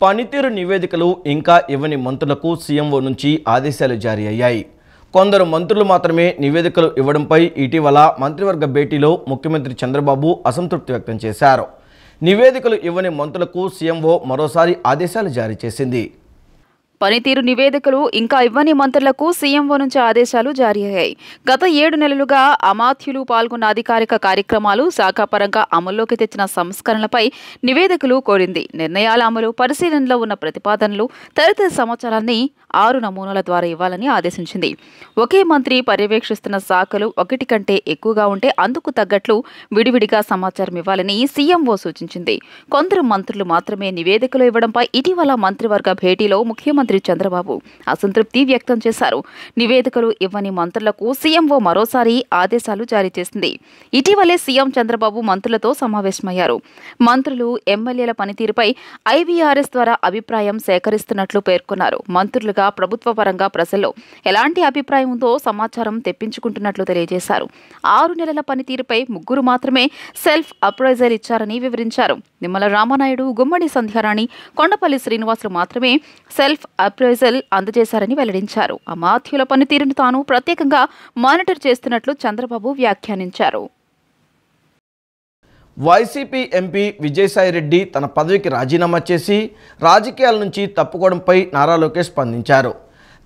పనితీరు నివేదికలు ఇంకా ఇవ్వని మంత్రులకు సీఎంఓ నుంచి ఆదేశాలు జారీ అయ్యాయి. కొందరు మంత్రులు మాత్రమే నివేదికలు ఇవ్వడంపై ఇటీవల మంత్రివర్గ భేటీలో ముఖ్యమంత్రి చంద్రబాబు అసంతృప్తి వ్యక్తం చేశారు. నివేదికలు ఇవ్వని మంత్రులకు సీఎంఓ మరోసారి ఆదేశాలు జారీ చేసింది. పనితీరు నివేదికలు ఇంకా ఇవ్వని మంత్రులకు సీఎంఓ నుంచి ఆదేశాలు జారీ అయ్యాయి. గత 7 నెలలుగా అమాత్యులు పాల్గొన్న అధికారిక కార్యక్రమాలు, శాఖాపరంగా అమల్లోకి తెచ్చిన సంస్కరణలపై నివేదికలు కోరింది. నిర్ణయాల అమలు, పరిశీలనలో ఉన్న ప్రతిపాదనలు, తదితర సమాచారాన్ని 6 నమూనాల ద్వారా ఇవ్వాలని ఆదేశించింది. ఒకే మంత్రి పర్యవేక్షిస్తున్న శాఖలు 1 కంటే ఎక్కువగా ఉంటే అందుకు తగ్గట్లు విడివిడిగా సమాచారం ఇవ్వాలని సీఎంఓ సూచించింది. కొందరు మంత్రులు మాత్రమే నివేదికలు ఇవ్వడంపై ఇటీవల మంత్రివర్గ భేటీలో ముఖ్యమంత్రి చంద్రబాబు అసంతృప్తి వ్యక్తం చేశారు. నివేదికలు ఇవ్వని మంత్రులకు సీఎంఓ మరోసారి ఆదేశాలు జారీ చేసింది. ఇటీవలే సీఎం చంద్రబాబు మంత్రులతో సమావేశమయ్యారు. మంత్రులు, ఎమ్మెల్యేల పనితీరుపై ఐవీఆర్ఎస్ ద్వారా అభిప్రాయం సేకరిస్తున్నట్లు పేర్కొన్నారు. మంత్రులుగా ప్రభుత్వ పరంగా ప్రజల్లో ఎలాంటి అభిప్రాయం ఉందో సమాచారం తెప్పించుకుంటున్నట్లు తెలియజేశారు. 6 నెలల పనితీరుపై 3 మాత్రమే సెల్ఫ్ అప్రైజల్ ఇచ్చారని వివరించారు. నిమ్మల రామానాయుడు, గుమ్మడి సంధ్యారాణి, కొండపల్లి శ్రీనివాసులు మాత్రమే సెల్ఫ్ అప్రైజల్ అందజేశారని వెల్లడించారు. అమాత్యుల పనితీరును తాను ప్రత్యేకంగా మానిటర్ చేస్తున్నట్లు చంద్రబాబు వ్యాఖ్యానించారు. వైసీపీ ఎంపీ విజయసాయిరెడ్డి తన పదవికి రాజీనామా చేసి రాజకీయాల నుంచి తప్పుకోవడంపై నారా లోకేష్ స్పందించారు.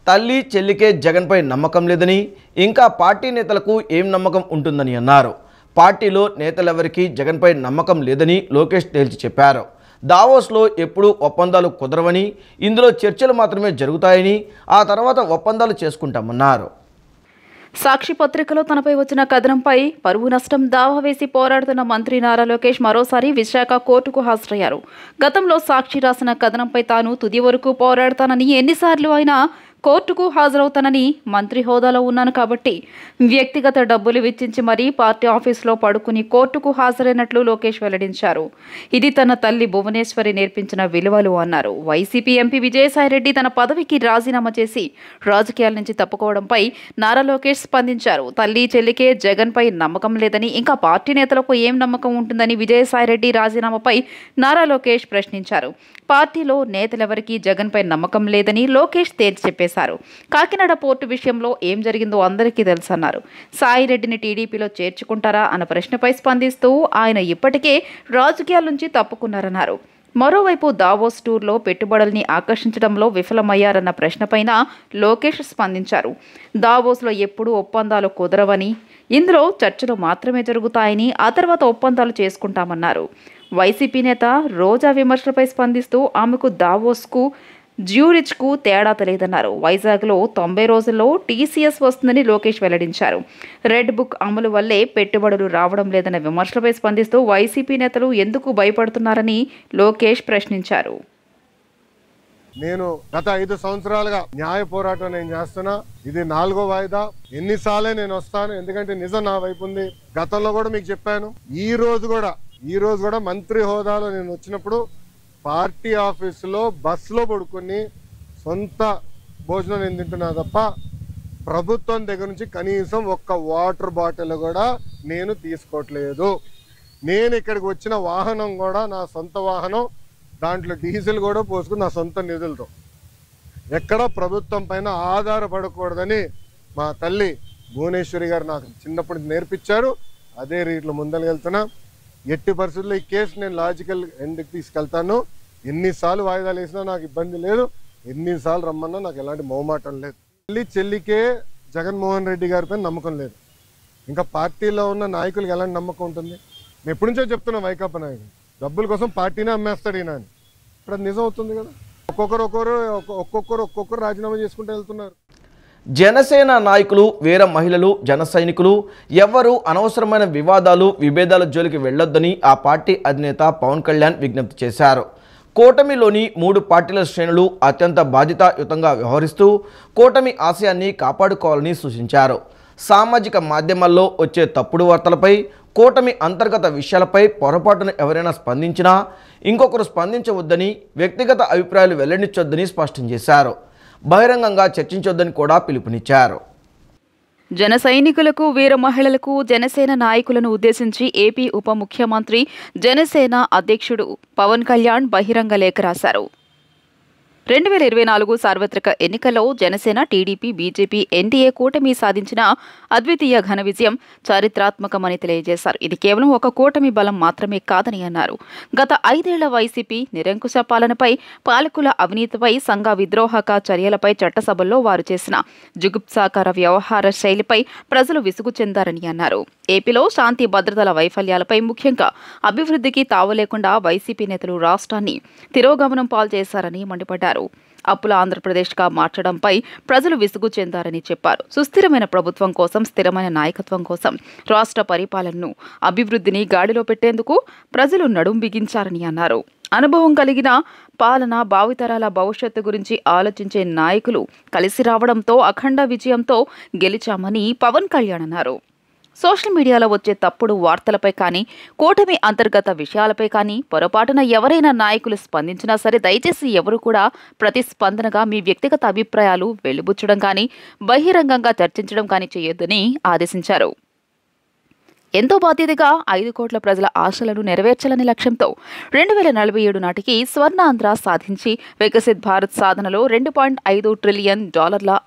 తల్లి చెల్లికే జగన్పై నమ్మకం లేదని, ఇంకా పార్టీ నేతలకు ఏం నమ్మకం ఉంటుందని అన్నారు. పార్టీలో నేతలెవరికీ జగన్పై నమ్మకం లేదని లోకేష్ తేల్చి చెప్పారు. దావోస్లో ఎప్పుడూ ఒప్పందాలు కుదరవని, ఇందులో చర్చలు మాత్రమే జరుగుతాయని, ఆ తర్వాత ఒప్పందాలు చేసుకుంటామన్నారు. సాక్షి పత్రికలో తనపై వచ్చిన కథనంపై పరువు నష్టం దావా వేసి పోరాడుతున్న మంత్రి నారా లోకేష్ మరోసారి విశాఖ కోర్టుకు హాజరయ్యారు. గతంలో సాక్షి రాసిన కథనంపై తాను తుది వరకు పోరాడతానని, ఎన్నిసార్లు అయినా కోర్టుకు హాజరవుతానని, మంత్రి హోదాలో ఉన్నాను కాబట్టి వ్యక్తిగత డబ్బులు వెచ్చించి మరీ పార్టీ ఆఫీసులో పడుకుని కోర్టుకు హాజరైనట్లు లోకేష్ వెల్లడించారు. ఇది తన తల్లి భువనేశ్వరి నేర్పించిన విలువలు అన్నారు. వైసీపీ ఎంపీ విజయసాయిరెడ్డి తన పదవికి రాజీనామా చేసి రాజకీయాల నుంచి తప్పుకోవడంపై నారా లోకేష్ స్పందించారు. తల్లి చెల్లికే జగన్పై నమ్మకం లేదని, ఇంకా పార్టీ నేతలకు ఏం నమ్మకం ఉంటుందని విజయసాయిరెడ్డి రాజీనామాపై నారా లోకేష్ ప్రశ్నించారు. పార్టీలో నేతలెవరికీ జగన్పై నమ్మకం లేదని లోకేష్ తేల్చి చెప్పేశారు. కాకినాడ పోర్టు విషయంలో ఏం జరిగిందో అందరికీ తెలుసన్నారు. సాయిరెడ్డిని టీడీపీలో చేర్చుకుంటారా అన్న ప్రశ్నపై స్పందిస్తూ ఆయన ఇప్పటికే రాజకీయాల నుంచి తప్పుకున్నారన్నారు. మరోవైపు దావోస్ టూర్లో పెట్టుబడుల్ని ఆకర్షించడంలో విఫలమయ్యారన్న ప్రశ్నపైన లోకేష్ స్పందించారు. దావోస్లో ఎప్పుడూ ఒప్పందాలు కుదరవని, ఇందులో చర్చలు మాత్రమే జరుగుతాయని, ఆ తర్వాత ఒప్పందాలు చేసుకుంటామన్నారు. వైసీపీ నేత రోజా విమర్శలపై స్పందిస్తూ ఆమెకు దావోస్కు, జ్యూరిచ్కు తేడా తెలియదన్నారు. వైజాగ్లో 90 రోజుల్లో టీసీఎస్ వస్తుందని లోకేష్ వెల్లడించారు. రెడ్ బుక్ అమలు వల్లే పెట్టుబడులు రావడం లేదన్న విమర్శలపై స్పందిస్తూ వైసీపీ నేతలు ఎందుకు భయపడుతున్నారని లోకేష్ ప్రశ్నించారు. నేను గత 5 సంవత్సరాలుగా న్యాయ పోరాటం నేను చేస్తున్నా. ఇది 4వ వాయిదా. ఎన్నిసార్లే నేను వస్తాను, ఎందుకంటే నిజం నా వైపు ఉంది. గతంలో కూడా మీకు చెప్పాను. ఈ రోజు కూడా మంత్రి హోదాలో నేను వచ్చినప్పుడు పార్టీ ఆఫీసులో బస్సులో పడుకొని సొంత భోజనం నేను తింటున్నా తప్ప ప్రభుత్వం దగ్గర నుంచి కనీసం ఒక్క వాటర్ బాటిల్ కూడా నేను తీసుకోవట్లేదు. నేను ఇక్కడికి వచ్చిన వాహనం కూడా నా సొంత వాహనం, దాంట్లో డీజిల్ కూడా పోసుకుని నా సొంత నిధులతో, ఎక్కడ ప్రభుత్వం పైన ఆధారపడకూడదని మా తల్లి భువనేశ్వరి గారు నాకు చిన్నప్పటి నేర్పించారు. అదే రీట్లో ముందరకెళ్తున్నా. ఎట్టి పరిస్థితుల్లో ఈ కేసు నేను లాజికల్ ఎండ్కి తీసుకెళ్తాను. ఎన్నిసార్లు వాయిదాలు వేసినా నాకు ఇబ్బంది లేదు, ఎన్నిసార్లు రమ్మన్నా నాకు ఎలాంటి మొహమాటం లేదు. తల్లి చెల్లికే జగన్మోహన్ రెడ్డి గారి పైన నమ్మకం లేదు, ఇంకా పార్టీలో ఉన్న నాయకులకు ఎలాంటి నమ్మకం ఉంటుంది? నేను ఎప్పటి నుంచో చెప్తున్నా, వైకాపా నాయకులు డబ్బుల కోసం పార్టీనే అమ్మేస్తాడు ఈయన అని. ఇప్పుడు అది నిజం అవుతుంది కదా. ఒక్కొక్కరు రాజీనామా చేసుకుంటూ వెళ్తున్నారు. జనసేన నాయకులు, వీర మహిళలు, జన సైనికులు ఎవ్వరూ అనవసరమైన వివాదాలు, విభేదాల జోలికి వెళ్లొద్దని ఆ పార్టీ అధినేత పవన్ కళ్యాణ్ విజ్ఞప్తి చేశారు. కూటమిలోని 3 పార్టీల శ్రేణులు అత్యంత బాధ్యతాయుతంగా వ్యవహరిస్తూ కూటమి ఆశయాన్ని కాపాడుకోవాలని సూచించారు. సామాజిక మాధ్యమాల్లో వచ్చే తప్పుడు వార్తలపై, కూటమి అంతర్గత విషయాలపై పొరపాటున ఎవరైనా స్పందించినా ఇంకొకరు స్పందించవద్దని, వ్యక్తిగత అభిప్రాయాలు వెల్లడించొద్దని స్పష్టం చేశారు. బహిరంగంగా చర్చించొద్దని కూడా పిలుపునిచ్చారు. జన సైనికులకు, వీర మహిళలకు, జనసేన నాయకులను ఉద్దేశించి ఏపీ ఉప ముఖ్యమంత్రి, జనసేన అధ్యక్షుడు పవన్ కళ్యాణ్ బహిరంగ లేఖ రాశారు. 2024 సార్వత్రిక ఎన్నికల్లో జనసేన, టీడీపీ, బీజేపీ, ఎన్డీఏ కూటమి సాధించిన అద్వితీయ ఘన విజయం చారిత్రాత్మకమని తెలియజేశారు. ఇది కేవలం ఒక కూటమి బలం మాత్రమే కాదని అన్నారు. గత 5 ఏళ్ల వైసీపీ నిరంకుశ పాలనపై, పాలకుల అవినీతిపై, సంఘ విద్రోహక చర్యలపై చట్టసభల్లో వారు చేసిన జుగుప్సాకర వ్యవహార శైలిపై ప్రజలు విసుగు చెందారని అన్నారు. ఏపీలో శాంతి భద్రతల వైఫల్యాలపై, ముఖ్యంగా అభివృద్ధికి తావులేకుండా వైసీపీ నేతలు రాష్ట్రాన్ని తిరోగమనం పాలు చేశారని మండిపడ్డారు. అప్పుల ఆంధ్రప్రదేశ్గా మార్చడంపై ప్రజలు విసుగు చెందారని చెప్పారు. సుస్థిరమైన ప్రభుత్వం కోసం, స్థిరమైన నాయకత్వం కోసం రాష్ట్ర పరిపాలనను, అభివృద్ధిని గాడిలో పెట్టేందుకు ప్రజలు నడుం బిగించారని అన్నారు. అనుభవం కలిగిన పాలన, భావితరాల భవిష్యత్తు గురించి ఆలోచించే నాయకులు కలిసి రావడంతో అఖండ విజయంతో గెలిచామని పవన్ కళ్యాణ్ అన్నారు. సోషల్ మీడియాలో వచ్చే తప్పుడు వార్తలపై కానీ, కూటమి అంతర్గత విషయాలపై కానీ పొరపాటున ఎవరైనా నాయకులు స్పందించినా సరే దయచేసి ఎవరు కూడా ప్రతిస్పందనగా మీ వ్యక్తిగత అభిప్రాయాలు వెలిబుచ్చడం కానీ, బహిరంగంగా చర్చించడం కానీ చేయొద్దని ఆదేశించారు. ఎంతో బాధ్యతగా 5 కోట్ల ప్రజల ఆశలను నెరవేర్చాలనే లక్ష్యంతో 2047 నాటికి స్వర్ణాంధ్ర సాధించి వికసిత్ భారత్ సాధనలో $2.5 ట్రిలియన్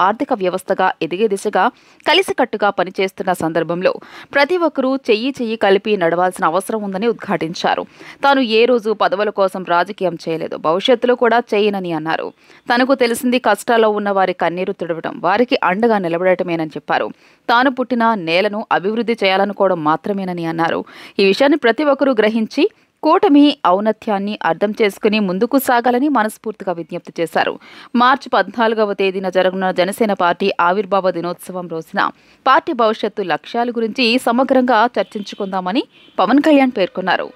ఆర్థిక వ్యవస్థగా ఎదిగే దిశగా కలిసికట్టుగా పనిచేస్తున్న సందర్భంలో ప్రతి ఒక్కరూ చెయ్యి కలిపి నడవాల్సిన అవసరం ఉందని ఉద్ఘాటించారు. తాను ఏ రోజు పదవుల కోసం రాజకీయం చేయలేదు, భవిష్యత్తులో కూడా చేయనని అన్నారు. తనకు తెలిసింది కష్టాల్లో ఉన్న వారి కన్నీరు తుడవడం, వారికి అండగా నిలబడటమేనని చెప్పారు. తాను పుట్టిన నేలను అభివృద్ధి చేయాలనుకోవడం మాత్రమేనని అన్నారు. ఈ విషయాన్ని ప్రతి ఒక్కరూ గ్రహించి కూటమి ఔన్నత్యాన్ని అర్థం చేసుకుని ముందుకు సాగాలని మనస్ఫూర్తిగా విజ్ఞప్తి చేశారు. మార్చి 14వ తేదీన జరగనున్న జనసేన పార్టీ ఆవిర్భావ దినోత్సవం రోజున పార్టీ భవిష్యత్తు లక్ష్యాల గురించి సమగ్రంగా చర్చించుకుందామని పవన్ కళ్యాణ్ పేర్కొన్నారు.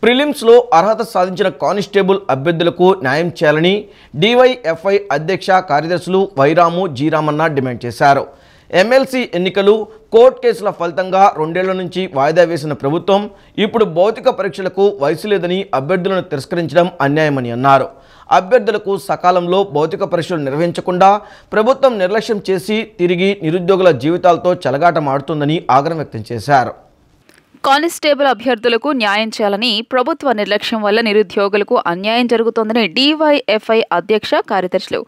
ప్రిలిమ్స్లో అర్హత సాధించిన కానిస్టేబుల్ అభ్యర్థులకు న్యాయం చేయాలని డివైఎఫ్ఐ అధ్యక్ష కార్యదర్శులు వైరాము, జీరామన్న డిమాండ్ చేశారు. ఎమ్మెల్సీ ఎన్నికలు, కోర్టు కేసుల ఫలితంగా 2 ఏళ్ల నుంచి వాయిదా వేసిన ప్రభుత్వం ఇప్పుడు భౌతిక పరీక్షలకు వయసు లేదని అభ్యర్థులను తిరస్కరించడం అన్యాయమని అన్నారు. అభ్యర్థులకు సకాలంలో భౌతిక పరీక్షలు నిర్వహించకుండా ప్రభుత్వం నిర్లక్ష్యం చేసి తిరిగి నిరుద్యోగుల జీవితాలతో చెలగాటమాడుతుందని ఆగ్రహం వ్యక్తం చేశారు. కానిస్టేబుల్ అభ్యర్థులకు న్యాయం చేయాలని, ప్రభుత్వ నిర్లక్ష్యం వల్ల నిరుద్యోగులకు అన్యాయం జరుగుతోందని డివైఎఫ్ఐ అధ్యక్ష కార్యదర్శులు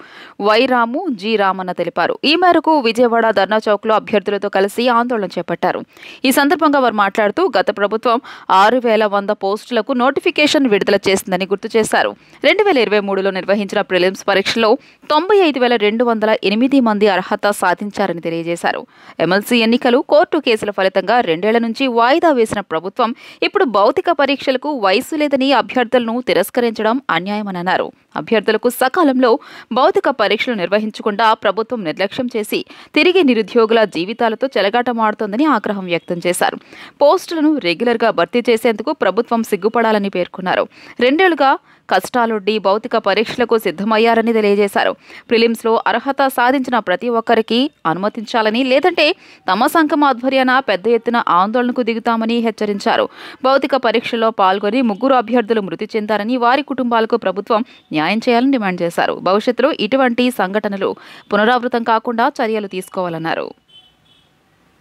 వైరాము, జీరామన్న తెలిపారు. ఈ మేరకు విజయవాడ ధర్నా చౌక్లో అభ్యర్థులతో కలిసి ఆందోళన చేపట్టారు. ఈ సందర్భంగా వారు మాట్లాడుతూ గత ప్రభుత్వం 6100 పోస్టులకు నోటిఫికేషన్ విడుదల చేసిందని గుర్తు చేశారు. 2023లో నిర్వహించిన ప్రిలిమ్స్ పరీక్షలో 95,208 మంది అర్హత సాధించారని తెలియజేశారు. ఎమ్మెల్సీ ఎన్నికలు, కోర్టు కేసుల ఫలితంగా 2 ఏళ్ల నుంచి వాయిదా వేసిన ప్రభుత్వం ఇప్పుడు భౌతిక పరీక్షలకు వయసు లేదని అభ్యర్థులను తిరస్కరించడం అన్యాయమని అన్నారు. అభ్యర్థులకు సకాలంలో భౌతిక పరీక్షలు నిర్వహించకుండా ప్రభుత్వం నిర్లక్ష్యం చేసి తిరిగి నిరుద్యోగుల జీవితాలతో చెలగాటమాడుతోందని ఆగ్రహం వ్యక్తం చేశారు. పోస్టులను రెగ్యులర్గా భర్తీ చేసేందుకు ప్రభుత్వం సిగ్గుపడాలని పేర్కొన్నారు. 2 ఏళ్లుగా కష్టాలొడ్డి భౌతిక పరీక్షలకు సిద్ధమయ్యారని తెలియజేశారు. ప్రిలిమ్స్లో అర్హత సాధించిన ప్రతి ఒక్కరికి అనుమతించాలని, లేదంటే తమ సంఘం ఆధ్వర్యాన పెద్ద ఎత్తున ఆందోళనకు దిగుతామని హెచ్చరించారు. భౌతిక పరీక్షల్లో పాల్గొని 3 అభ్యర్థులు మృతి చెందారని, వారి కుటుంబాలకు ప్రభుత్వం న్యాయం చేయాలని డిమాండ్ చేశారు. భవిష్యత్తులో ఇటువంటి సంఘటనలు పునరావృతం కాకుండా చర్యలు తీసుకోవాలన్నారు.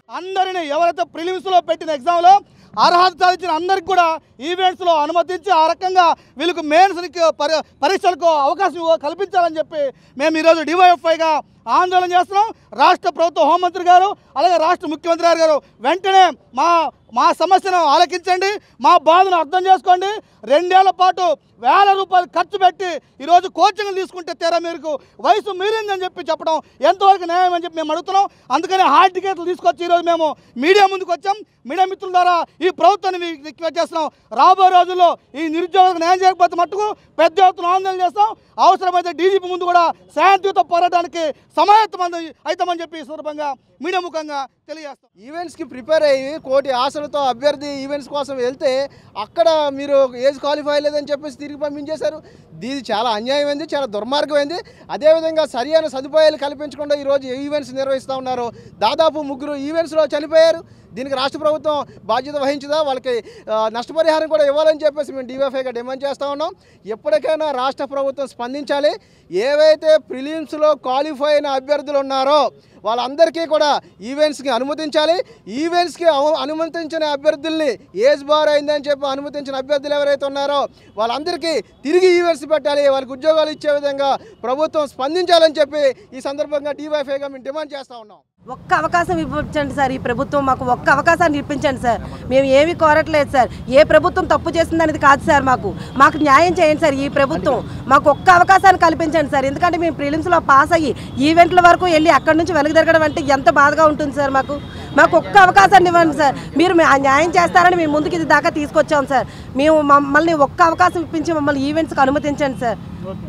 అందరినీ ఎవరైతే ప్రిలిమ్స్లో పెట్టిన ఎగ్జామ్లో అర్హత సాధించిన అందరికి కూడా ఈవెంట్స్లో అనుమతించి ఆ రకంగా వీళ్ళకు మెయిన్స్కి పరీక్షలకు అవకాశం కల్పించాలని చెప్పి మేము ఈరోజు డివైఎఫ్ఐగా ఆందోళన చేస్తున్నాం. రాష్ట్ర ప్రభుత్వ హోంమంత్రి గారు, అలాగే రాష్ట్ర ముఖ్యమంత్రి గారు వెంటనే మా సమస్యను ఆలకించండి, మా బాధను అర్థం చేసుకోండి. 2 ఏళ్ల పాటు వేల రూపాయలు ఖర్చు పెట్టి ఈరోజు కోచింగ్లు తీసుకుంటే తీరా మీకు వయసు మీరిందని చెప్పడం ఎంతవరకు న్యాయం అని చెప్పి మేము అడుగుతున్నాం. అందుకని హాల్ టికెట్లు తీసుకొచ్చి ఈరోజు మేము మీడియా ముందుకు వచ్చాం. మీడియా మిత్రుల ద్వారా ఈ ప్రభుత్వాన్ని రిక్వెస్ట్ చేస్తున్నాం. రాబోయే రోజుల్లో ఈ నిరుద్యోగులకు న్యాయం చేయకపోతే మట్టుకు పెద్ద ఎత్తున ఆందోళన చేస్తాం. అవసరమైతే డీజీపీ ముందు కూడా శాంతియుత పోరాటానికి సమాయత్తమంది అవుతామని చెప్పి ఈ సందర్భంగా మీడియా ముఖంగా తెలియజేస్తాం. ఈవెంట్స్కి ప్రిపేర్ అయ్యి కోటి ఆశలతో అభ్యర్థి ఈవెంట్స్ కోసం వెళ్తే అక్కడ మీరు ఏజ్ క్వాలిఫై లేదని చెప్పేసి తిరిగి పంపించేశారు. ఇది చాలా అన్యాయమైంది, చాలా దుర్మార్గమైంది. అదేవిధంగా సరైన సదుపాయాలు కల్పించకుండా ఈరోజు ఈవెంట్స్ నిర్వహిస్తూ ఉన్నారు. దాదాపు 3 ఈవెంట్స్లో చనిపోయారు. దీనికి రాష్ట్ర ప్రభుత్వం బాధ్యత వహించదా? వాళ్ళకి నష్టపరిహారం కూడా ఇవ్వాలని చెప్పేసి మేము డివైఎఫ్ఐగా డిమాండ్ చేస్తూ ఉన్నాం. ఎప్పటికైనా రాష్ట్ర ప్రభుత్వం స్పందించాలి. ఏవైతే ప్రిలిమ్స్లో క్వాలిఫై అయిన అభ్యర్థులు ఉన్నారో వాళ్ళందరికీ కూడా ఈవెంట్స్కి అనుమతించాలి. ఈవెంట్స్కి అనుమతించిన అభ్యర్థుల్ని ఏజ్ బార్ అయిందని చెప్పి అనుమతించిన అభ్యర్థులు ఎవరైతే ఉన్నారో వాళ్ళందరికీ తిరిగి ఈవెంట్స్ పెట్టాలి, వాళ్ళకి ఉద్యోగాలు ఇచ్చే విధంగా ప్రభుత్వం స్పందించాలని చెప్పి ఈ సందర్భంగా DYFIగా మేము డిమాండ్ చేస్తూ ఉన్నాం. ఒక్క అవకాశం ఇప్పించండి సార్, ఈ ప్రభుత్వం మాకు ఒక్క అవకాశాన్ని ఇప్పించండి సార్. మేము ఏమీ కోరట్లేదు సార్, ఏ ప్రభుత్వం తప్పు చేసిందనేది కాదు సార్, మాకు న్యాయం చేయండి సార్. ఈ ప్రభుత్వం మాకు ఒక్క అవకాశాన్ని కల్పించండి సార్. ఎందుకంటే మేము ప్రిలిమ్స్లో పాస్ అయ్యి ఈవెంట్ల వరకు వెళ్ళి అక్కడి నుంచి వెనక్కి తిరగడం అంటే ఎంత బాధగా ఉంటుంది సార్. మాకు ఒక్క అవకాశాన్ని ఇవ్వండి సార్. మీరు న్యాయం చేస్తారని మేము ముందుకు ఇది దాకా తీసుకొచ్చాం సార్. మేము మమ్మల్ని ఒక్క అవకాశం ఇప్పించి మమ్మల్ని ఈవెంట్స్కి అనుమతించండి సార్.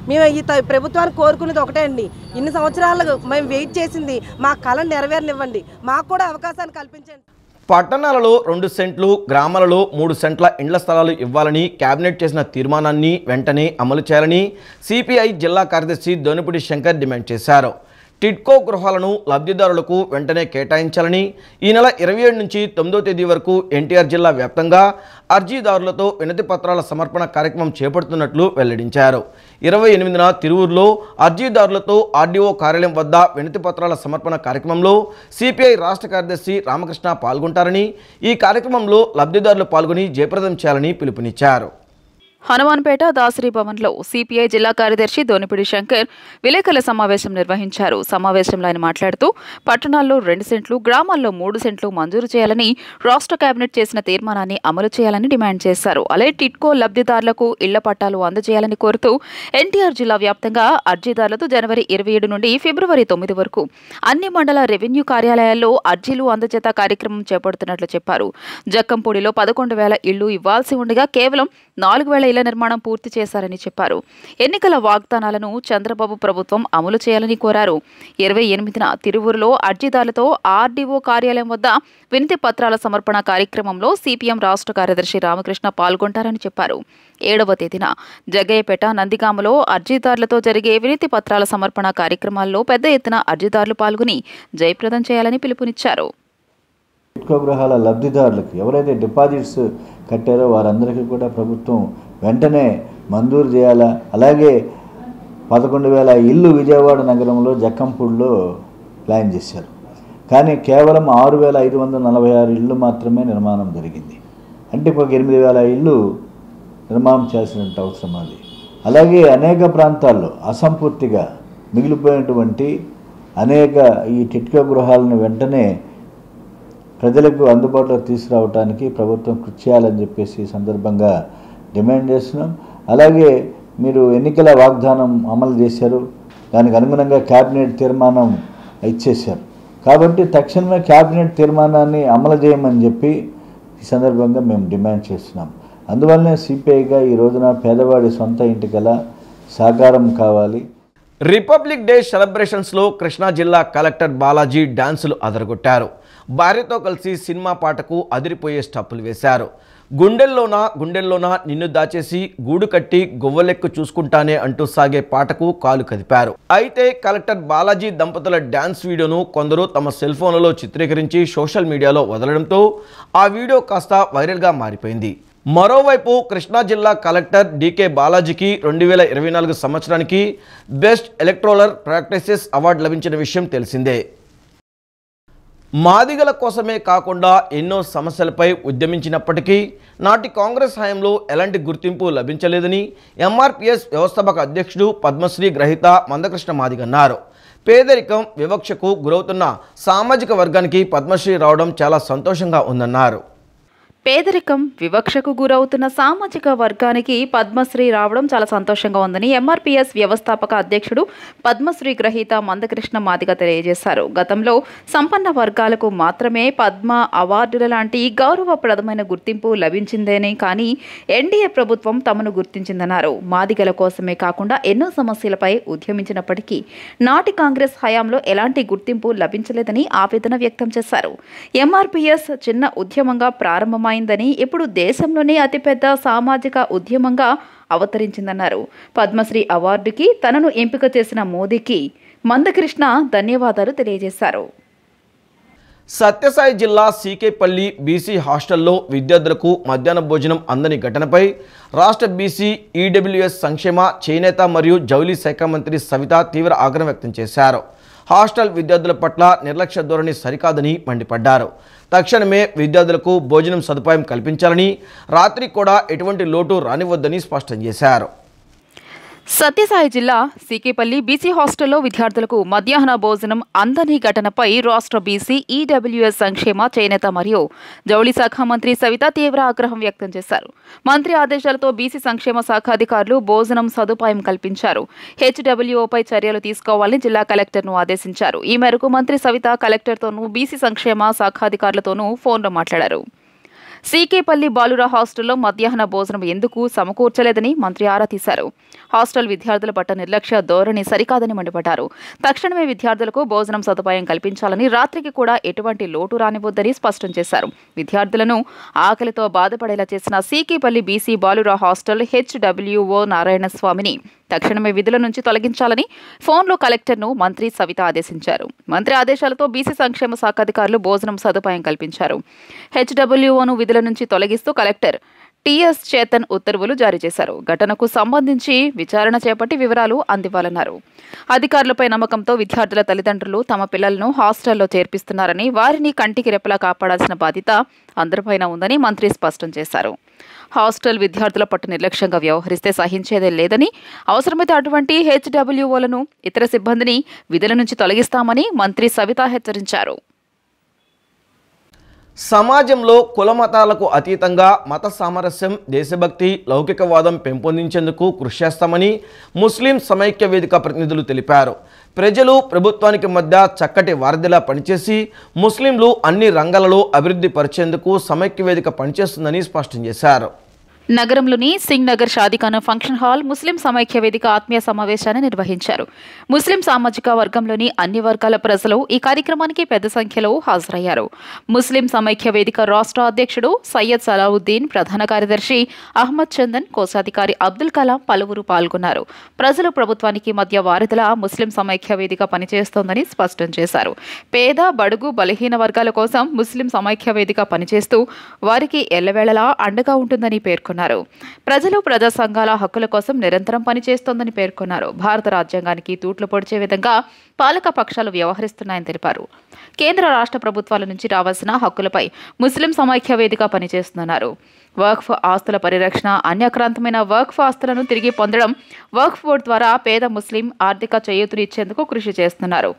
మేము ఈ ప్రభుత్వాన్ని కోరుకునేది ఒకటే అండి, ఇన్ని సంవత్సరాలు మేము వెయిట్ చేసింది మా కళను నెరవేరనివ్వండి, మాకు కూడా అవకాశాన్ని కల్పించండి. పట్టణాలలో 2 సెంట్లు, గ్రామాలలో 3 సెంట్ల ఇండ్ల స్థలాలు ఇవ్వాలని కేబినెట్ చేసిన తీర్మానాన్ని వెంటనే అమలు చేయాలని సిపిఐ జిల్లా కార్యదర్శి దోనిపూడి శంకర్ డిమాండ్ చేశారు. టిడ్కో గృహాలను లబ్ధిదారులకు వెంటనే కేటాయించాలని ఈ నెల 27 నుంచి 9వ తేదీ వరకు ఎన్టీఆర్ జిల్లా వ్యాప్తంగా అర్జీదారులతో వినతి పత్రాల సమర్పణ కార్యక్రమం చేపడుతున్నట్లు వెల్లడించారు. 28న తిరువూరులో అర్జీదారులతో ఆర్డీఓ కార్యాలయం వద్ద వినతి పత్రాల సమర్పణ కార్యక్రమంలో సిపిఐ రాష్ట్ర కార్యదర్శి రామకృష్ణ పాల్గొంటారని, ఈ కార్యక్రమంలో లబ్ధిదారులు పాల్గొని జయప్రదం చేయాలని పిలుపునిచ్చారు. హనుమాన్పేట దాసరి భవన్లో సిపిఐ జిల్లా కార్యదర్శి దోనిపూడి శంకర్ విలేకరుల సమావేశం నిర్వహించారు. సమావేశంలో ఆయన మాట్లాడుతూ పట్టణాల్లో 2 సెంట్లు, గ్రామాల్లో 3 సెంట్లు మంజూరు చేయాలని రాష్ట్ర కేబినెట్ చేసిన తీర్మానాన్ని అమలు చేయాలని డిమాండ్ చేశారు. అలాగే టిడ్కో లబ్ధిదారులకు ఇళ్ల పట్టాలు అందజేయాలని కోరుతూ ఎన్టీఆర్ జిల్లా వ్యాప్తంగా అర్జీదారులతో జనవరి 27 నుండి ఫిబ్రవరి 9 వరకు అన్ని మండల రెవెన్యూ కార్యాలయాల్లో అర్జీలు అందజేత కార్యక్రమం చేపడుతున్నట్లు చెప్పారు. జక్కంపూడిలో 11,000 ఇళ్లు ఇవ్వాల్సి ఉండగా కేవలం 4,000 ఇళ్ల నిర్మాణం పూర్తి చేశారని చెప్పారు. ఎన్నికల వాగ్దానాలను చంద్రబాబు ప్రభుత్వం అమలు చేయాలని కోరారు. 28న తిరువూరులో అర్జీదారులతో ఆర్డీఓ కార్యాలయం వద్ద వినతి పత్రాల సమర్పణ కార్యక్రమంలో సిపిఎం రాష్ట్ర కార్యదర్శి రామకృష్ణ పాల్గొంటారని చెప్పారు. 7వ తేదీన జగ్గయ్యపేట, నందిగామలో అర్జీదారులతో జరిగే వినతి పత్రాల సమర్పణ కార్యక్రమాల్లో పెద్ద ఎత్తున అర్జీదారులు పాల్గొని జయప్రదం చేయాలని పిలుపునిచ్చారు. టిడ్కో గృహాల లబ్ధిదారులకు ఎవరైతే డిపాజిట్స్ కట్టారో వారందరికీ కూడా ప్రభుత్వం వెంటనే మంజూరు చేయాలా. అలాగే 11,000 ఇల్లు విజయవాడ నగరంలో జక్కంపూడిలో ప్లాన్ చేశారు, కానీ కేవలం 6,546 ఇళ్ళు మాత్రమే నిర్మాణం జరిగింది. అంటే ఒక 8,000 ఇళ్ళు నిర్మాణం చేయాల్సిన అవసరం అది. అలాగే అనేక ప్రాంతాల్లో అసంపూర్తిగా మిగిలిపోయినటువంటి అనేక ఈ టిడ్కో గృహాలను వెంటనే ప్రజలకు అందుబాటులో తీసుకురావడానికి ప్రభుత్వం కృషి చేయాలని చెప్పేసి సందర్భంగా డిమాండ్ చేస్తున్నాం. అలాగే మీరు ఎన్నికల వాగ్దానం అమలు చేశారు, దానికి అనుగుణంగా కేబినెట్ తీర్మానం ఇచ్చేశారు. కాబట్టి తక్షణమే కేబినెట్ తీర్మానాన్ని అమలు చేయమని చెప్పి ఈ సందర్భంగా మేము డిమాండ్ చేస్తున్నాం. అందువల్లనే సిపిఐగా ఈ రోజున పేదవాడి సొంత ఇంటికల సాకారం కావాలి. రిపబ్లిక్ డే సెలబ్రేషన్స్లో కృష్ణా జిల్లా కలెక్టర్ బాలాజీ డాన్సులు అదరగొట్టారు. భార్యతో కలిసి సినిమా పాటకు అదిరిపోయే స్టెప్పులు వేశారు. గుండెల్లోనా నిన్ను దాచేసి గూడు కట్టి గువ్వలెక్కు చూసుకుంటానే అంటూ సాగే పాటకు కాలు కదిపారు. అయితే కలెక్టర్ బాలాజీ దంపతుల డ్యాన్స్ వీడియోను కొందరు తమ సెల్ ఫోన్లలో చిత్రీకరించి సోషల్ మీడియాలో వదలడంతో ఆ వీడియో కాస్త వైరల్గా మారిపోయింది. మరోవైపు కృష్ణా జిల్లా కలెక్టర్ డికే బాలాజీకి 2024 సంవత్సరానికి బెస్ట్ ఎలక్టోరల్ ప్రాక్టీసెస్ అవార్డు లభించిన విషయం తెలిసిందే. మాదిగల కోసమే కాకుండా ఎన్నో సమస్యలపై ఉద్యమించినప్పటికీ నాటి కాంగ్రెస్ హయాంలో ఎలాంటి గుర్తింపు లభించలేదని ఎంఆర్పిఎస్ వ్యవస్థాపక అధ్యక్షుడు పద్మశ్రీ గ్రహీత మందకృష్ణ మాదిగ అన్నారు. పేదరికం, వివక్షకు గురవుతున్న సామాజిక వర్గానికి పద్మశ్రీ రావడం చాలా సంతోషంగా ఉందన్నారు. పేదరికం, వివక్షకు గురవుతున్న సామాజిక వర్గానికి పద్మశ్రీ రావడం చాలా సంతోషంగా ఉందని ఎంఆర్పిఎస్ వ్యవస్థాపక అధ్యక్షుడు పద్మశ్రీ గ్రహీత మందకృష్ణ మాదిగ తెలియజేశారు. గతంలో సంపన్న వర్గాలకు మాత్రమే పద్మ అవార్డుల లాంటి గౌరవప్రదమైన గుర్తింపు లభించిందేనే కానీ ఎన్డీఏ ప్రభుత్వం తమను గుర్తించిందన్నారు. మాదిగల కోసమే కాకుండా ఎన్నో సమస్యలపై ఉద్యమించినప్పటికీ నాటి కాంగ్రెస్ హయాంలో ఎలాంటి గుర్తింపు లభించలేదని ఆవేదన వ్యక్తం చేశారు. ఎంఆర్పిఎస్ చిన్న ఉద్యమంగా ప్రారంభమైందని, ఇప్పుడు దేశంలోనే అతిపెద్ద సామాజిక ఉద్యమంగా అవతరించిందన్నారు. పద్మశ్రీ అవార్డుకి తనను ఎంపిక చేసిన మోదీకి మందకృష్ణ ధన్యవాదాలు తెలియజేశారు. సత్యసాయి జిల్లా సీకేపల్లి బీసీ హాస్టల్లో విద్యార్థులకు మధ్యాహ్న భోజనం అందని ఘటనపై రాష్ట్ర బీసీ ఈడబ్ల్యూఎస్ సంక్షేమ, చేనేత మరియు జౌళి శాఖ మంత్రి సవిత తీవ్ర ఆగ్రహం వ్యక్తం చేశారు. హాస్టల్ విద్యార్థుల పట్ల నిర్లక్ష్య ధోరణి సరికాదని మండిపడ్డారు. తక్షణమే విద్యార్థులకు భోజనం సదుపాయం కల్పించాలని, రాత్రి కూడా ఎటువంటి లోటు రానివద్దని స్పష్టం చేశారు. సత్యసాయి జిల్లా సీకేపల్లి బీసీ హాస్టల్లో విద్యార్థులకు మధ్యాహ్న భోజనం అందని ఘటనపై రాష్ట్ర బీసీ ఈడబ్ల్యూఎస్ సంక్షేమ చేనేత మరియు జౌళి శాఖ మంత్రి సవిత తీవ్ర ఆగ్రహం వ్యక్తం చేశారు. మంత్రి ఆదేశాలతో బీసీ సంక్షేమ శాఖ అధికారులు భోజనం సదుపాయం కల్పించారు. హెచ్డబ్ల్యూఓపై చర్యలు తీసుకోవాలని జిల్లా కలెక్టర్ను ఆదేశించారు. ఈ మేరకు మంత్రి సవిత కలెక్టర్తోనూ బీసీ సంక్షేమ శాఖ అధికారులతోనూ ఫోన్లో మాట్లాడారు. సీకేపల్లి బాలుర హాస్టల్లో మధ్యాహ్న భోజనం ఎందుకు సమకూర్చలేదని మంత్రి ఆరా తీశారు. హాస్టల్ విద్యార్థుల పట్ల నిర్లక్ష్య ధోరణి సరికాదని మండిపడ్డారు. తక్షణమే విద్యార్థులకు భోజనం సదుపాయం కల్పించాలని, రాత్రికి కూడా ఎటువంటి లోటు రానివద్దని స్పష్టం చేశారు. విద్యార్థులను ఆకలితో బాధపడేలా చేసిన సీకేపల్లి బీసీ బాలుర హాస్టల్ హెచ్డబ్ల్యూఓ నారాయణస్వామిని తక్షణమే విధుల నుంచి తొలగించాలని ఫోన్లో కలెక్టర్ను మంత్రి సవిత ఆదేశించారు. మంత్రి ఆదేశాలతో బీసీ సంక్షేమ శాఖ అధికారులు భోజనం సదుపాయం కల్పించారు. హెచ్డబ్ల్యూఓను విధుల నుంచి తొలగిస్తూ కలెక్టర్ టీఎస్ చేతన్ ఉత్తర్వులు జారీ చేశారు. ఘటనకు సంబంధించి విచారణ చేపట్టి వివరాలు అందివ్వాలన్నారు. అధికారులపై నమ్మకంతో విద్యార్థుల తల్లిదండ్రులు తమ పిల్లలను హాస్టల్లో చేర్పిస్తున్నారని, వారిని కంటికి రెప్పలా కాపాడాల్సిన బాధ్యత అందరిపైన ఉందని మంత్రి స్పష్టం చేశారు. హాస్టల్ విద్యార్థుల పట్ల నిర్లక్ష్యంగా వ్యవహరిస్తే సహించేదే లేదని, అవసరమైతే అటువంటి హెచ్డబ్ల్యూఓలను, ఇతర సిబ్బందిని విధుల నుంచి తొలగిస్తామని మంత్రి సవిత హెచ్చరించారు. సమాజంలో కులమతాలకు అతీతంగా మత సామరస్యం, దేశభక్తి, లౌకికవాదం పెంపొందించేందుకు కృషి చేస్తామని ముస్లిం సమైక్య వేదిక ప్రతినిధులు తెలిపారు. ప్రజలు ప్రభుత్వానికి మధ్య చక్కటి వారధిలా పనిచేసి ముస్లింలు అన్ని రంగాలలో అభివృద్ధి పరిచేందుకు సమైక్య వేదిక పనిచేస్తుందని స్పష్టం చేశారు. నగరంలోని సింగ్ నగర్ షాదీఖానా ఫంక్షన్ హాల్ ముస్లిం సమైక్య వేదిక ఆత్మీయ సమావేశాన్ని నిర్వహించారు. ముస్లిం సామాజిక వర్గంలోని అన్ని వర్గాల ప్రజలు ఈ కార్యక్రమానికి పెద్ద సంఖ్యలో హాజరయ్యారు. ముస్లిం సమైక్య వేదిక రాష్ట్ర అధ్యక్షుడు సయ్యద్ సలావుద్దీన్, ప్రధాన కార్యదర్శి అహ్మద్ చందన్, కోశాధికారి అబ్దుల్ కలాం పలువురు పాల్గొన్నారు. ప్రజలు ప్రభుత్వానికి మధ్య వారధిలా ముస్లిం సమైక్య వేదిక పనిచేస్తోందని స్పష్టం చేశారు. పేద, బడుగు, బలహీన వర్గాల కోసం ముస్లిం సమైక్య వేదిక పనిచేస్తూ వారికి ఎల్లవేళలా అండగా ఉంటుందని పేర్కొన్నారు. ప్రజలు, ప్రజా సంఘాల హక్కుల కోసం నిరంతరం పనిచేస్తోందని పేర్కొన్నారు. భారత రాజ్యాంగానికి తూట్లు పొడిచే విధంగా పాలక పక్షాలు వ్యవహరిస్తున్నాయని తెలిపారు. కేంద్ర, రాష్ట్ర ప్రభుత్వాల నుంచి రావాల్సిన హక్కులపై ముస్లిం సమైక్య వేదిక పనిచేస్తున్నారు. వక్ఫ్ ఆస్తుల పరిరక్షణ, అన్యాక్రాంతమైన వక్ఫ్ ఆస్తులను తిరిగి పొందడం, వక్ఫ్ బోర్డు ద్వారా పేద ముస్లిం ఆర్థిక చేయూతనిచ్చేందుకు కృషి చేస్తున్నారు.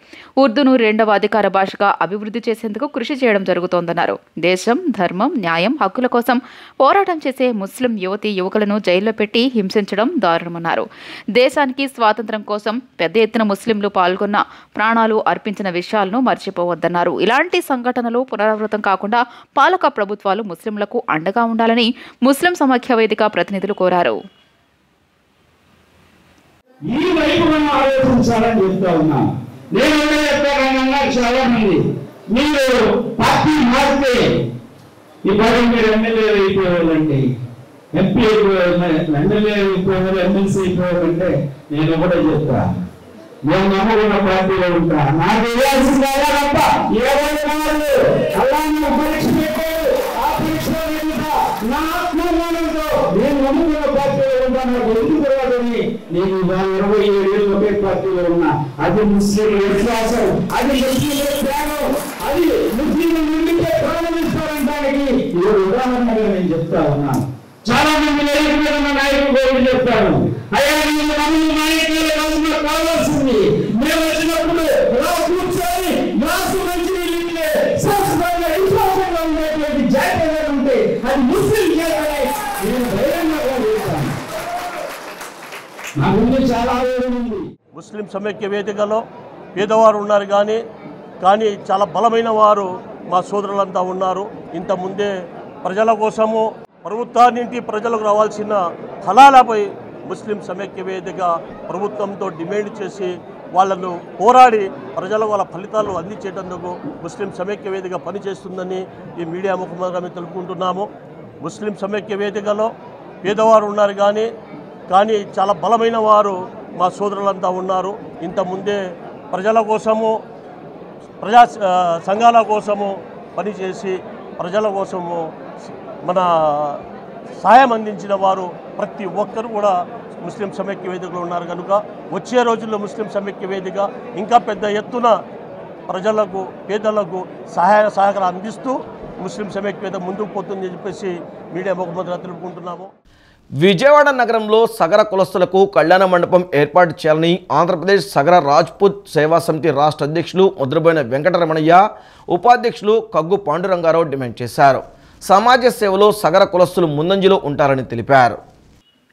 ఉర్దూను 2వ అధికార భాషగా అభివృద్ధి చేసేందుకు కృషి చేయడం జరుగుతోందన్నారు. దేశం, ధర్మం, న్యాయం, హక్కుల కోసం పోరాటం చేసే ముస్లిం యువతీ యువకులను జైల్లో పెట్టి హింసించడం దారుణమన్నారు. దేశానికి స్వాతంత్ర్యం కోసం పెద్ద ఎత్తున ముస్లింలు పాల్గొన్న, ప్రాణాలు అర్పించిన విషయాలను మర్చిపోవద్దన్నారు. ఇలాంటి సంఘటనలు పునరావృతం కాకుండా పాలక ప్రభుత్వాలు ముస్లింలకు అండగా ఉండాలని ముస్లిం సమైక్య వేదిక ప్రతినిధులు కోరారు. ఈ వైపు మనం ఆలోచించాలని చెప్తా ఉన్నాం. నేను చాలా మంది మీరు పార్టీ మారితే ఇప్పుడు మీరు ఎమ్మెల్యే అయిపోవాలంటే, ఎంపీ ఎమ్మెల్యే అయిపోవాలి, ఎమ్మెల్సీ అయిపోవాలంటే నేను కూడా చెప్తా, నేను నమ్మకున్న పార్టీలో ఉంటా. నాకు ఇవ్వాల్సింది తప్ప నా ఆత్మజ్ఞానంతో నేను నమ్ముకున్న పార్టీలో ఉంటా. నాకు ఎందుకు రాదని నేను 27 ఏళ్ళు ఒకే పార్టీలో ఉన్నా. అది ముస్లిం విశ్వాసం, అది ముస్లింల త్యాగం, అది ముస్లింలు నిండితే ప్రారంభిస్తారనడానికి ఇది ఉదాహరణగా నేను చెప్తా ఉన్నాను. చాలా మంది నాయకులు కూడా చెప్తాను, అయ్యా నేను నాయకులు కావాల్సింది మేము వచ్చినప్పుడు కూర్చొని మాసు మంచి శాశ్వతంగా విశ్వాసంగా ఉండేటువంటి జాతీయ ఉంటే అది ముస్లిం చేయాలి. నేను ధైర్యంగా చేస్తాను. నా ముందు చాలా ఉంది. ముస్లిం సమైక్య వేదికలో పేదవారు ఉన్నారు కానీ చాలా బలమైన వారు మా సోదరులంతా ఉన్నారు. ఇంతకుముందే ప్రజల కోసము, ప్రభుత్వానికి ప్రజలకు రావాల్సిన ఫలాలపై ముస్లిం సమైక్య వేదిక ప్రభుత్వంతో డిమాండ్ చేసి వాళ్ళను పోరాడి ప్రజలకు వాళ్ళ ఫలితాలు అందించేటందుకు ముస్లిం సమైక్య వేదిక పనిచేస్తుందని ఈ మీడియా ముఖంగా మేము తెలుపుకుంటున్నాము. ముస్లిం సమైక్య వేదికలో పేదవారు ఉన్నారు కానీ చాలా బలమైన వారు మా సోదరులంతా ఉన్నారు. ఇంతకుముందే ప్రజల కోసము, ప్రజా సంఘాల కోసము పనిచేసి ప్రజల కోసము మన సహాయం అందించిన వారు ప్రతి ఒక్కరు కూడా ముస్లిం సమైక్య వేదికలో ఉన్నారు కనుక వచ్చే రోజుల్లో ముస్లిం సమైక్య వేదిక ఇంకా పెద్ద ఎత్తున ప్రజలకు పేదలకు సహాయ సహకారం అందిస్తూ ముస్లిం సమైక్య వేదిక ముందుకు పోతుందని చెప్పేసి మీడియా ముఖమంత్రిగా తెలుపుకుంటున్నాము. విజయవాడ నగరంలో సగర కులస్తులకు కళ్యాణ మండపం ఏర్పాటు చేయాలని ఆంధ్రప్రదేశ్ సగర రాజ్పూత్ సేవా సమితి రాష్ట్ర అధ్యక్షులు ముద్రబోయిన వెంకటరమణయ్య, ఉపాధ్యక్షులు కగ్గు పాండురంగారావు డిమాండ్ చేశారు. సమాజ సేవలో సగర కులస్తులు ముందంజలో ఉంటారని తెలిపారు.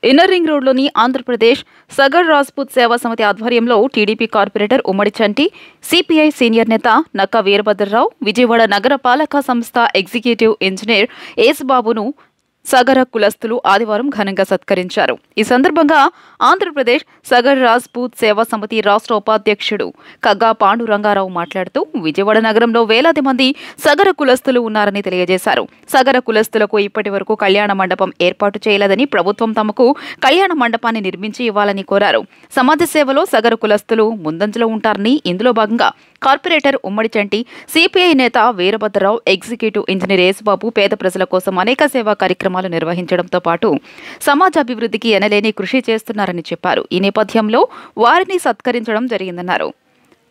ఇన్నర్ రింగ్ రోడ్లోని ఆంధ్రప్రదేశ్ సగర్ రాజ్పూత్ సేవా సమితి ఆధ్వర్యంలో టీడీపీ కార్పొరేటర్ ఉమ్మడి చంటి, సిపిఐ సీనియర్ నేత నక్క వీరభద్రరావు, విజయవాడ నగర పాలక సంస్థ ఎగ్జిక్యూటివ్ ఇంజనీర్ ఏసుబాబును సగర కులస్తులు ఆదివారం ఘనంగా సత్కరించారు. ఈ సందర్భంగా ఆంధ్రప్రదేశ్ సగర్ రాజ్పూత్ సేవా సమితి రాష్ట్ర ఉపాధ్యక్షుడు కగ్గా పాండురంగారావు మాట్లాడుతూ విజయవాడ నగరంలో వేలాది మంది సగర కులస్తులు ఉన్నారని తెలియజేశారు. సగర కులస్తులకు ఇప్పటి వరకు కళ్యాణ మండపం ఏర్పాటు చేయలేదని, ప్రభుత్వం తమకు కళ్యాణ మండపాన్ని నిర్మించి ఇవ్వాలని కోరారు. సమాజ సేవలో సగర కులస్తులు ముందంజలో ఉంటారని, ఇందులో భాగంగా కార్పొరేటర్ ఉమ్మడి చంటి, సిపిఐ నేత వీరభద్రరావు, ఎగ్జిక్యూటివ్ ఇంజనీర్ యేసుబాబు పేద ప్రజల కోసం అనేక సేవా కార్యక్రమాలు నిర్వహించడంతో పాటు సమాజాభివృద్ధికి ఎనలేని కృషి చేస్తున్నారని చెప్పారు. ఈ నేపథ్యంలో వారిని సత్కరించడం జరిగిందన్నారు.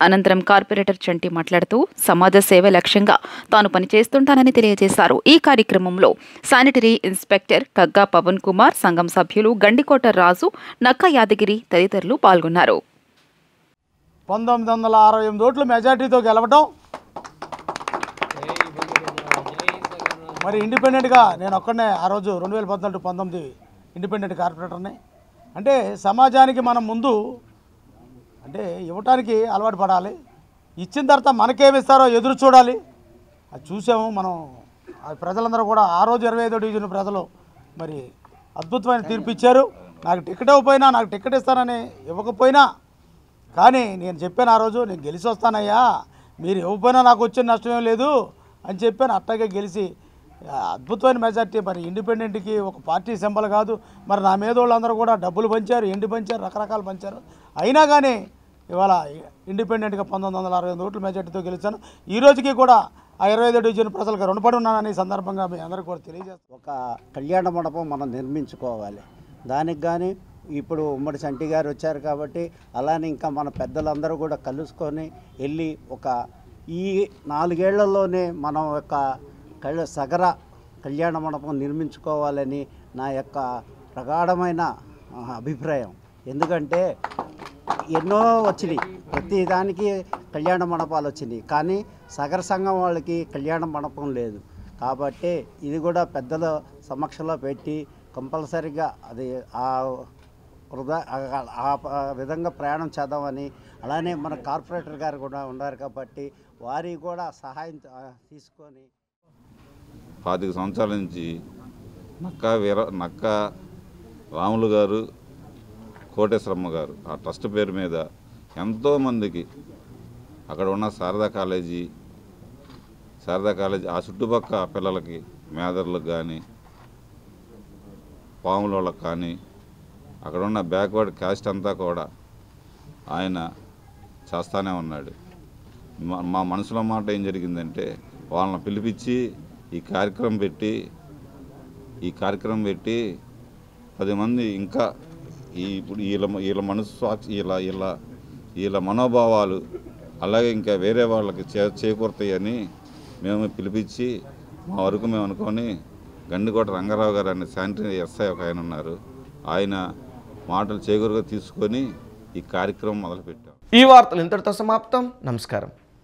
అనంతరం కార్పొరేటర్ చంటి మాట్లాడుతూ సమాజ సేవ లక్ష్యంగా తాను పనిచేస్తుంటానని తెలియజేశారు. ఈ కార్యక్రమంలో శానిటరీ ఇన్స్పెక్టర్ కగ్గా పవన్ కుమార్, సంఘం సభ్యులు గండికోట రాజు, నక్క యాదగిరి తదితరులు పాల్గొన్నారు. 1968 ఓట్లు మెజార్టీతో గెలవటం, మరి ఇండిపెండెంట్గా నేను ఒక్కడనే ఆ రోజు 2014-19 ఇండిపెండెంట్ కార్పొరేటర్ని. అంటే సమాజానికి మనం ముందు అంటే ఇవ్వటానికి అలవాటు పడాలి. ఇచ్చిన తర్వాత మనకేమిస్తారో ఎదురు చూడాలి. అది చూసాము మనం. ప్రజలందరూ కూడా ఆ రోజు 25వ డివిజన్ ప్రజలు మరి అద్భుతమైన తీర్పు ఇచ్చారు. నాకు టికెట్ ఇవ్వకపోయినా, నాకు టికెట్ ఇస్తానని ఇవ్వకపోయినా కానీ నేను చెప్పాను ఆ రోజు, నేను గెలిచి వస్తానయ్యా, మీరు ఇవ్వకపోయినా నాకు వచ్చే నష్టమేం లేదు అని చెప్పాను. అట్టాగే గెలిచి అద్భుతమైన మెజార్టీ. మరి ఇండిపెండెంట్కి ఒక పార్టీ సింబల్ కాదు. మరి నా మీద వాళ్ళందరూ కూడా డబ్బులు పంచారు, ఎండి పంచారు, రకరకాలు పంచారు. అయినా కానీ ఇవాళ ఇండిపెండెంట్గా 1968 ఓట్ల మెజార్టీతో గెలిచాను. ఈ రోజుకి కూడా ఆ 25వ డివిజన్ ప్రజలకు రుణపడి ఉన్నానని సందర్భంగా మీ అందరికీ కూడా తెలియజేస్తాను. ఒక కళ్యాణ మండపం మనం నిర్మించుకోవాలి. దానికి కానీ ఇప్పుడు ఉమ్మడి చంటి గారు వచ్చారు కాబట్టి అలానే ఇంకా మన పెద్దలందరూ కూడా కలుసుకొని వెళ్ళి ఒక ఈ 4 ఏళ్లలోనే మనం యొక్క సగర కళ్యాణ మండపం నిర్మించుకోవాలని నా యొక్క ప్రగాఢమైన అభిప్రాయం. ఎందుకంటే ఎన్నో వచ్చినాయి, ప్రతి దానికి కళ్యాణ మండపాలు వచ్చినాయి, కానీ సగర సంఘం వాళ్ళకి కళ్యాణ మండపం లేదు. కాబట్టి ఇది కూడా పెద్దల సమక్షంలో పెట్టి కంపల్సరీగా అది ఆ విధంగా ప్రయాణం చేద్దామని. అలానే మన కార్పొరేటర్ గారు కూడా ఉన్నారు కాబట్టి వారి కూడా సహాయం తీసుకొని 25 సంవత్సరాల నుంచి నక్క రాములు గారు, కోటేశ్వరమ్మ గారు ఆ ట్రస్ట్ పేరు మీద ఎంతోమందికి అక్కడ ఉన్న శారదా కాలేజీ ఆ చుట్టుపక్కల పిల్లలకి, మేదర్లకు కానీ, పాముల వాళ్ళకి కానీ, అక్కడ ఉన్న బ్యాక్వర్డ్ క్యాస్ట్ అంతా కూడా ఆయన చేస్తూనే ఉన్నాడు. మా మనసులో మాట ఏం జరిగిందంటే వాళ్ళని పిలిపించి ఈ కార్యక్రమం పెట్టి 10 మంది ఇంకా ఇప్పుడు వీళ్ళ మనసు సాక్షి వీళ్ళ మనోభావాలు అలాగే ఇంకా వేరే వాళ్ళకి చేకూరుతాయని మేము పిలిపించి మా వరకు మేము అనుకొని గండికోట రంగారావు గారు అనే శానిటరీ ఎస్ఐ ఒక ఆయన ఉన్నారు, ఆయన మాటలు చేకూరుగా తీసుకొని ఈ కార్యక్రమం మొదలుపెట్టాం. ఈ వార్తలు ఇంతటితో సమాప్తం. నమస్కారం.